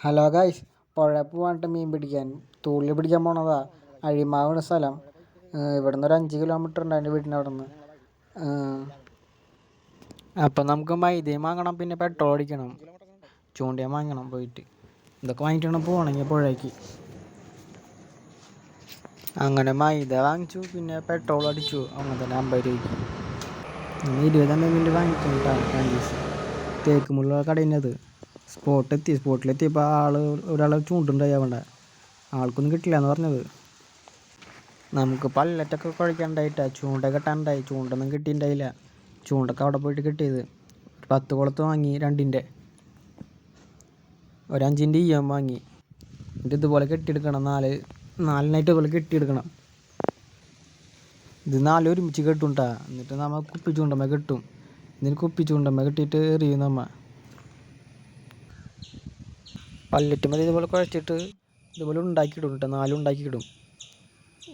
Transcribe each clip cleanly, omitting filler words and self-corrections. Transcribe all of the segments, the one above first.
Hello guys, പുഴ പോവാണ്ട് മീൻ പിടിക്കാൻ തൂളിൽ പിടിക്കാൻ പോണതാ. അഴിമാവാണ് സ്ഥലം. ഇവിടുന്ന് ഒരു 5 കിലോമീറ്റർ ഉണ്ട് എൻ്റെ വീടിൻ്റെ അവിടെ നിന്ന്. അപ്പം നമുക്ക് മൈദയും വാങ്ങണം, പിന്നെ പെട്രോൾ അടിക്കണം, ചൂണ്ടയും വാങ്ങണം. പോയിട്ട് ഇതൊക്കെ വാങ്ങിയിട്ടാണ് പോകണമെങ്കിൽ പുഴയ്ക്ക്. അങ്ങനെ മൈദ വാങ്ങിച്ചു, പിന്നെ പെട്രോൾ അടിച്ചു. അങ്ങനെ തന്നെ 50 രൂപയ്ക്ക് 20 മിനിറ്റ് വാങ്ങിച്ചിട്ടാണ് 2 ദിവസം. തേക്കുമുള്ള കടയിനത്. സ്പോട്ടിലെത്തിയപ്പോൾ ഒരാൾ ചൂണ്ടുണ്ടായി. അവിടെ ആൾക്കൊന്നും കിട്ടില്ല എന്ന് പറഞ്ഞത്. നമുക്ക് പല്ലറ്റൊക്കെ കുഴക്കാണ്ടായിട്ടാ, ചൂണ്ട കെട്ടാണ്ടായി. ചൂണ്ടൊന്നും കിട്ടിയിട്ടുണ്ടായില്ല. ചൂണ്ടൊക്കെ അവിടെ പോയിട്ട് കിട്ടിയത്. 10 കുളത്ത് വാങ്ങി, 2ൻ്റെ ഒരു 5ൻ്റെ വാങ്ങി. എന്നിട്ട് ഇതുപോലെ കെട്ടിയെടുക്കണം. 4 ഇതുപോലെ കെട്ടിയെടുക്കണം. ഇത് 4 ഒരുമിച്ച് കെട്ടുണ്ടാ. എന്നിട്ട് നമ്മൾ കുപ്പി ചൂണ്ടമ്മ കെട്ടും. ഇതിന് കുപ്പി ചൂണ്ടമ്മ കെട്ടിയിട്ട് എറിയും നമ്മ. പല്ലറ്റ് മതി ഇതുപോലെ കുഴച്ചിട്ട് ഇതുപോലെ ഉണ്ടാക്കിയിടും കേട്ടോ. 4 ഉണ്ടാക്കിയിടും.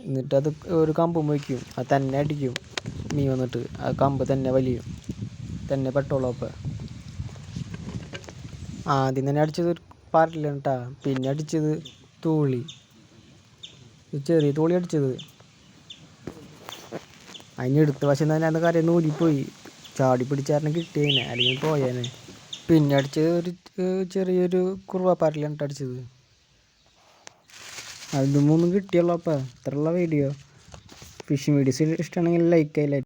എന്നിട്ട് അത് ഒരു കമ്പും വയ്ക്കും. അത് തന്നെ അടിക്കും മീൻ വന്നിട്ട്. ആ കമ്പ് തന്നെ വലിയും, തന്നെ പെട്ടോളൂ. അപ്പം ആദ്യം തന്നെ അടിച്ചത് ഒരു പാരലാണ് കേട്ടാ. പിന്നെ അടിച്ചത് തൂളി, ചെറിയ തൂളി അടിച്ചത്. അതിനെടുത്ത വശം തന്നെ അന്ന് കരയിൽ നൂലിപ്പോയി. ചാടി പിടിച്ചാരണം കിട്ടിയേനെ, അല്ലെങ്കിൽ പോയേനെ. പിന്നെ അടിച്ചത് ഒരു ചെറിയൊരു കുറുവാപ്പാരലാണ് അടിച്ചത്. അത് 3 കിട്ടിയുള്ളൂ. അപ്പം ഇത്രയുള്ള വീഡിയോ. ഫിഷിംഗ് വീഡിയോസ് ഇഷ്ടമാണെങ്കിൽ ലൈക്ക് ചെയ്യില്ല.